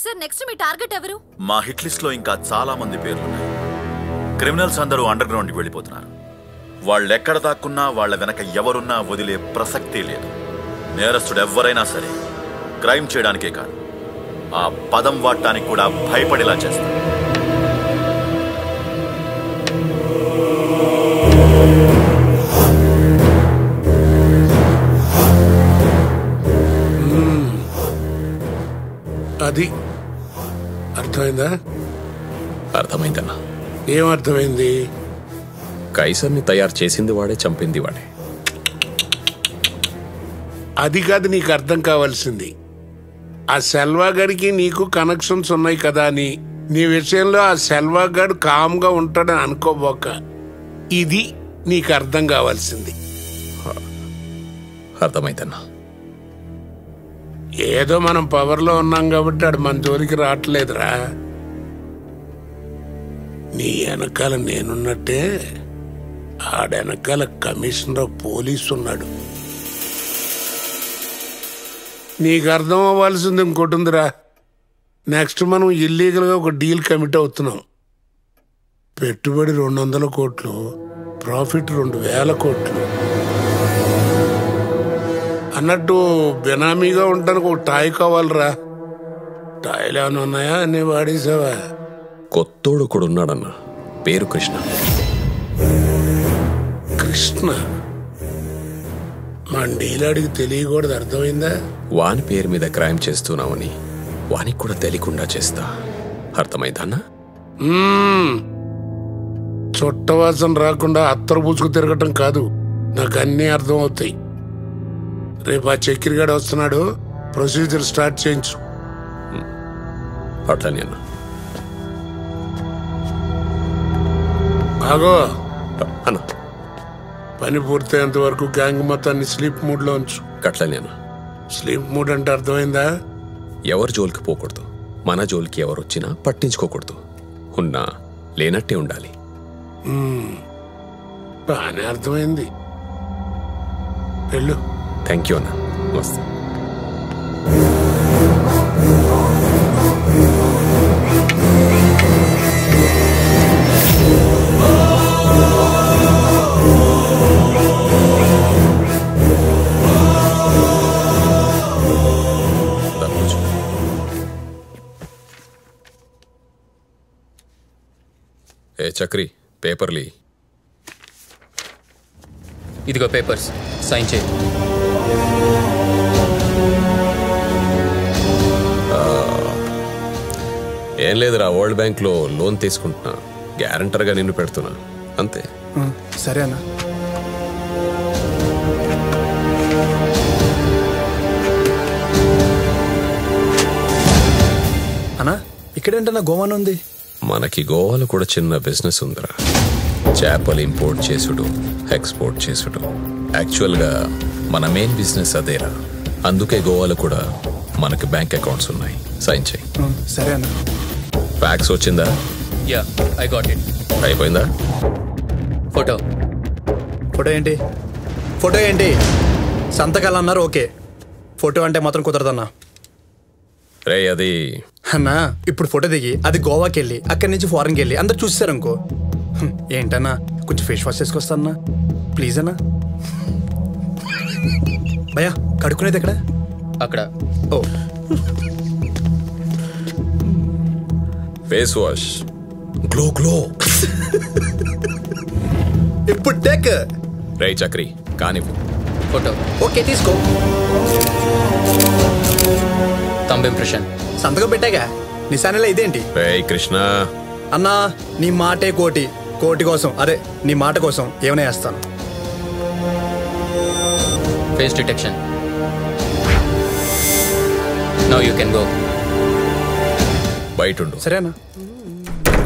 Sir next మీ target ఎవరు? మా hit list లో ఇంకా చాలా మంది పేర్లున్నాయి. క్రిమినల్స్ అందరూ అండర్ గ్రౌండ్ కి వెళ్ళిపోతున్నారు. వాళ్ళెక్కడ దాక్కున్నా వాళ్ళ వెనక ఎవరున్నా వదిలే ప్రసక్తే లేదు. నేరస్తుడు ఎవరైనా సరే క్రైమ్ చేయడానికే కాదు, ఆ పదం వాడటానికి కూడా భయపడేలా చేస్తారు. అది అర్థమైందా? అర్థమైందన్నా. ఏమర్థమైంది? కైసర్ని తయారు చేసింది వాడే, చంపింది వాడే. అది కాదు నీకు అర్థం కావాల్సింది. ఆ సెల్వాగడికి నీకు కనెక్షన్స్ ఉన్నాయి కదా అని నీ విషయంలో ఆ సెల్వాగడ్ కామ్గా ఉంటాడని అనుకోబోక. ఇది నీకు అర్థం కావాల్సింది. అర్థమైందన్నా. ఏదో మనం పవర్లో ఉన్నాం కాబట్టి ఆడు మన జోలికి రావట్లేదురా. నీ వెనకాల నేనున్నట్టే ఆడెనకాల కమిషనర్ పోలీసు ఉన్నాడు. నీకు అర్థం అవ్వాల్సింది ఇంకోటి ఉందిరా. నెక్స్ట్ మనం ఇల్లీగల్గా ఒక డీల్ కమిట్ అవుతున్నాం. పెట్టుబడి 200 కోట్లు, ప్రాఫిట్ 2000 కోట్లు. అన్నట్టు బెనామీగా ఉండడానికి ఒక టాయ్ కావాలరా. టాయ్లు ఏమైనా ఉన్నాయా? అన్నీ వాడేసావా? కొత్తోడు కూడా ఉన్నాడన్నా, పేరు కృష్ణ. కృష్ణ? మన డీలాడికి తెలియకూడదు, అర్థమైందా? వాని పేరు మీద క్రైమ్ చేస్తున్నామని వానికి కూడా తెలియకుండా చేస్తా. అర్థమైందన్నా? చుట్టవాసన రాకుండా అత్తరు పూసుకు తిరగటం కాదు, నాకు అన్నీ అర్థం అవుతాయి. రేపు ఆ చక్కెరగాడు వస్తున్నాడు, ప్రొసీజర్ స్టార్ట్ చేయించు. అట్లనే అన్నా. ఆగో అన్నా, పని పూర్తయ్యేంత వరకు గ్యాంగ్ మొత్తాన్ని స్లీప్ మూడ్ లో ఉంచు. అట్లనే అన్నా. స్లీప్ మూడ్ అంటే అర్థమైందా? ఎవరు జోలికి పోకూడదు, మన జోలికి ఎవరు వచ్చినా పట్టించుకోకూడదు. ఉన్నా లేనట్టే ఉండాలి. బాగానే అర్థమైంది. వెళ్ళు. థ్యాంక్ యూ అన్నా. వస్తా. ఏ చక్రి, పేపర్లీ. ఇదిగో పేపర్స్, సైన్ చేయి. ఏం లేదురా, వరల్డ్ బ్యాంక్లో లోన్ తీసుకుంటున్నా, గ్యారంటర్గా నిన్ను పెడుతున్నా, అంతే. సరే అన్న. అన్నా ఇక్కడేంటన్నా గోవాన్ ఉంది? మనకి గోవాలో కూడా చిన్న బిజినెస్ ఉందిరా. చేపలు ఇంపోర్ట్ చేసుడు, ఎక్స్పోర్ట్ చేసుడు. యాక్చువల్గా మన మెయిన్ బిజినెస్ అదేరా. అందుకే గోవాలో కూడా మనకి బ్యాంక్ అకౌంట్స్ ఉన్నాయి. సైన్ చేయి. సరే అన్న. ఫ్యాక్స్ వచ్చిందా? Yeah, I got it. అయిపోయిందా? ఫోటో. ఫోటో ఏంటి? ఫోటో ఏంటి? సంతకాలు అన్నారు, ఓకే. ఫోటో అంటే మాత్రం కుదరదన్నా. రే అది అన్నా, ఇప్పుడు ఫోటో దిగి అది గోవాకి వెళ్ళి అక్కడి నుంచి ఫారెన్కి వెళ్ళి అందరు చూసారనుకో, ఏంటన్నా కొంచెం ఫేస్ వాష్ చేసుకొస్తా అన్నా, ప్లీజ్ అన్నా. భయ్యా కడుక్కునేది ఎక్కడ? అక్కడ. ఓ ఫేస్ వాష్ గ్లో గ్లో. ఇప్పుడు టేక్. రే చక్రి కానీ ఫోటో. ఓకే తీసుకో. Thumb impression. సంతకం పెట్టాగా, నిశానేలా ఇదేంటి? రే కృష్ణ అన్నా, నీ మాటే కోటి, కోటి కోసం అదే నీ మాట కోసం ఏమైనా చేస్తాను. Face detection. Now you can go. బయట ఉండు. సరేనా?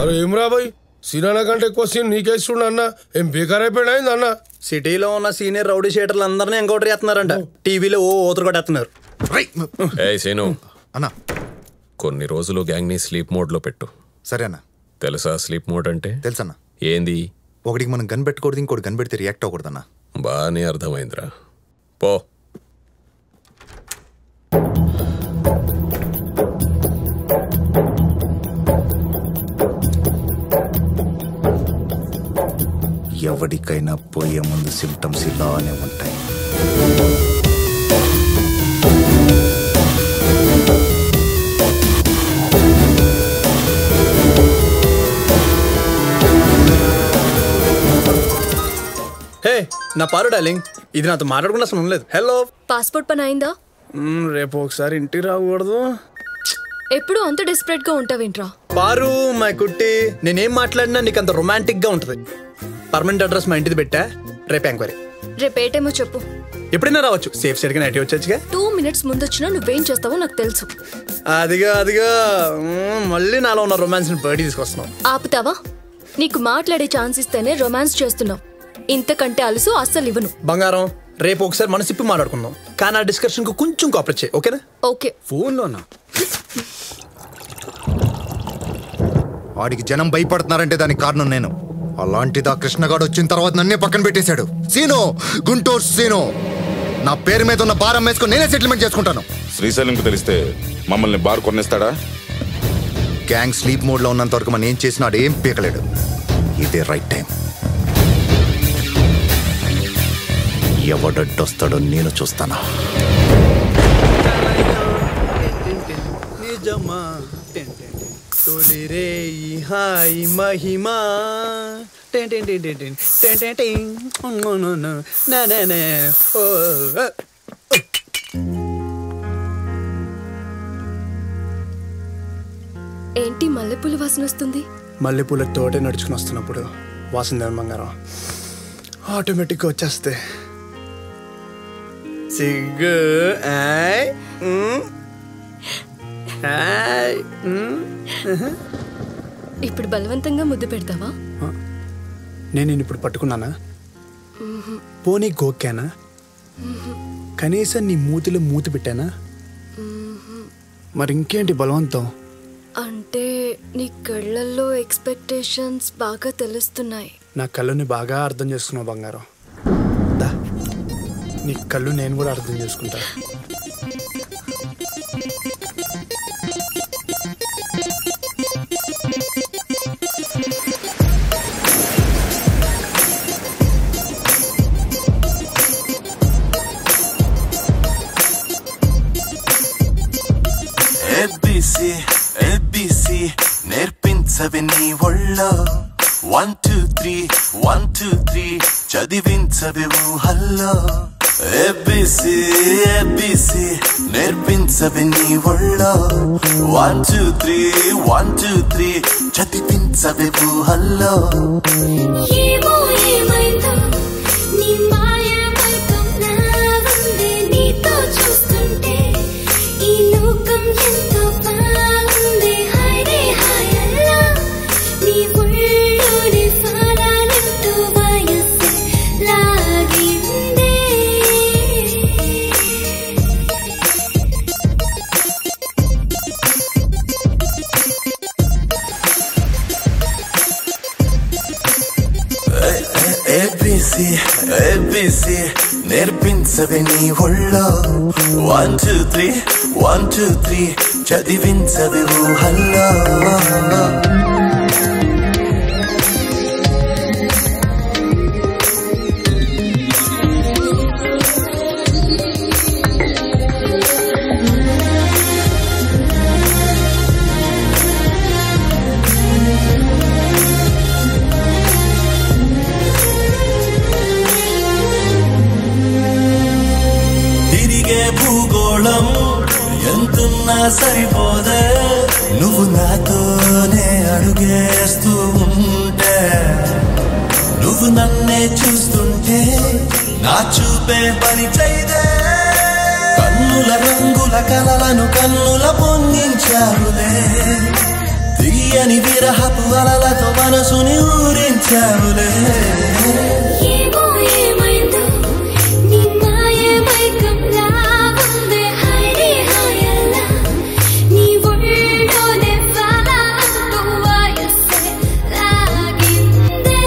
అరే ఏం రాబాయ్, సీనానా కంటే ఎక్కువ సీన్ నీకేస్తుండ అన్న. ఏం బేకార్ అయిపోయాడు అన్న. సిటీలో ఉన్న సీనియర్ రౌడీ షీటర్లు అందరినీ ఎంకౌంటర్ చేస్తున్నారంట. టీవీలో ఓతురు కొట్టేస్తున్నారు. సీను అన్నా, కొన్ని రోజులు గ్యాంగ్ ని స్లీప్ మోడ్ లో పెట్టు. సరే అన్న. తెలుసా స్లీప్ మోడ్ అంటే? తెలుసన్నా. ఏంది? ఒకటికి మనం గన్ పెట్టుకూడదు, ఇంకోటి గన్ పెడితే రియాక్ట్ అవ్వకూడదన్నా. బాగానే అర్థమైందిరా. పో. ఎవరికైనా పోయే ముందు సిమ్టమ్స్ ఇలానే ఉంటాయి. హే నా పారు డార్లింగ్, ఇది నాతో మాట్లాడుకున్న అసలు ఉండలేదు. హలో, పాస్పోర్ట్ పని అయిందా? రేపు ఒకసారి ఇంటికి రాకూడదు? ఎప్పుడు అంత డెస్పరేట్ గా ఉంటావేంట్రా? పారు మై కుట్టి, నేనేం మాట్లాడినా నీకు అంత రొమాంటిక్ గా ఉంటది. పర్మనెంట్ అడ్రస్ మా ఇంటిది పెట్టా, రేపు ఎంక్వైరీ. రేపు ఏ టైమో చెప్పు. ఎప్పుడైనా రావచ్చు, సేఫ్ సైడ్ గా నైట్ వచ్చాచుగా. 2 minutes ముందు వచ్చినా నువ్వేం చేస్తావో నాకు తెలుసు. అదిగా మళ్ళీ నాలో ఉన్న రొమాన్స్ ని బయటికి తీసుకొస్తున్నావు. ఆపుతావా? నీకు మాట్లాడే ఛాన్స్ ఇస్తేనే రొమాన్స్ చేస్తున్నావు. ఇంతకంటే అలుసు అస్సలు ఇవ్వను. బంగారం, రేపు ఒకసారి మనసిప్పి మాట్లాడుకుందాం, కానీ ఆ డిస్కషన్ కు కొంచెం కోఆపరేట్ చేయి, ఓకేనా? ఓకే. ఫోన్లోనా? వాడికి జనం భయపడుతున్నారంటే దానికి కారణం నేను. అలాంటిదా కృష్ణగాడు వచ్చిన తర్వాత నన్నే పక్కన పెట్టేశాడు. సీను, గుంటూరు సీను, నా పేరు మీద ఉన్న బార్ అమ్మేసుకుని నేనే సెటిల్మెంట్ చేసుకుంటాను. శ్రీశైలంకు తెలిస్తే మమ్మల్ని బార్ కొనేస్తాడా? గ్యాంగ్ స్లీప్ మోడ్ లో ఉన్నంత వరకు మనం ఏం చేసినా ఏం పీకలేడు. ఇదే రైట్ టైం. ఎవడొస్తాడో నేను చూస్తానా. మహిమా ఏంటి మల్లెపూల వాసన వస్తుంది? మల్లెపూల తోటే నడుచుకుని వస్తున్నప్పుడు వాసన దేవన్ బంగారం ఆటోమేటిక్గా వచ్చేస్తే సిగ్గు. ఇప్పుడు బలవంతంగా ముద్దు పెడతావా? నేను ఇప్పుడు పట్టుకున్నానా? పోనీ గోక్కానా? కనీసం నీ మూతిలో మూతి పెట్టానా? మరి ఇంకేంటి బలవంతం? అంటే నీ కళ్ళల్లో ఎక్స్పెక్టేషన్స్ బాగా తెలుస్తున్నాయి. నా కళ్ళుని బాగా అర్థం చేసుకున్నావు బంగారం. దా, నీ కళ్ళు నేను కూడా అర్థం చేసుకుంటా. ABC నేర్పించవి నీ ఒళ్ళో 1 2 3 1 2 3 చదివించవి ఊహల్లో. ABC నేర్పించవి నీ ఒళ్ళో 1 2 3 1 2 3 చదివించవి ఊహల్లో. ఏమో ఏమైందో నీ మాయమైతం నా వందే నీతో చూస్తుంటే ఈ లోకం ఎంతో బాగుంది. హైరే హాయల్లా నీ ఒళ్ళోని ఫారాలంటూ వయస్సే లాగిందే. ABC నేర్పించవి నీ ఒళ్ళో 1 2 3 1 2 3 చదివించవి ఊహల్లో. భూగోళం ఎంతున్నా సరిపోదే నువ్వు నాతోనే అడుగేస్తూ ఉంటే. నువ్వు నన్నే చూస్తుంటే నా చూపే పని చేయదే. కన్నుల రంగుల కలలను కన్నుల పొంగించావులే. తీయని విరహపు అలలతో మనసుని ఊరించావులే. ఏమో ఏమైందో నీ మాయమైకం నా వందే హైరే హాయల్లా నీ ఒళ్ళోనే ఫారాలంటూ వయస్సే లాగిందే.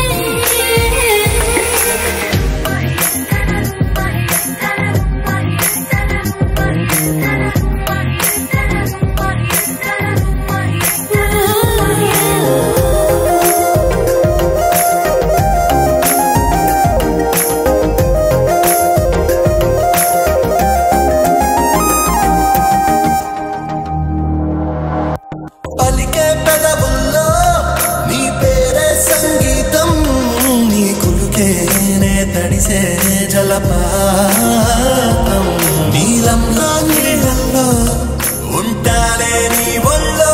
తడిసే జలపాతం నీలంలో నీళ్ళల్లో ఉంటానే నీ ఒళ్ళో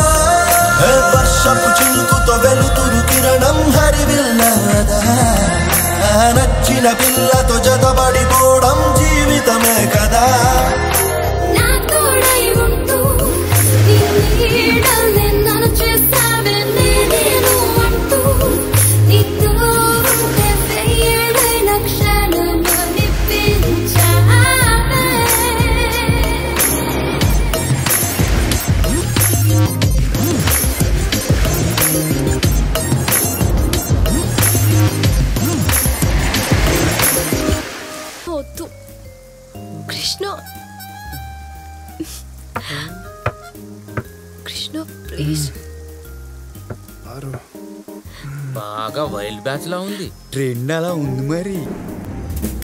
వర్షపు చినుకుతో వెలుతురు కిరణం హరివిల్లదా నచ్చిన పిల్లతో జతబడిపోవడం జీవితమే కదా నా తోడై ఉంటూ నీ నీడల్ని నన్ను చేసావే నేను అంటూ నీతో ఉంటే వెయ్యేళ్ళైన క్షణాలు నిప్పించావే వద్దు కృష్ణ కృష్ణ ప్లీజ్ బాగా వైల్డ్ బ్యాచ్ లా ఉంది ట్రెండ్ అలా ఉంది మరి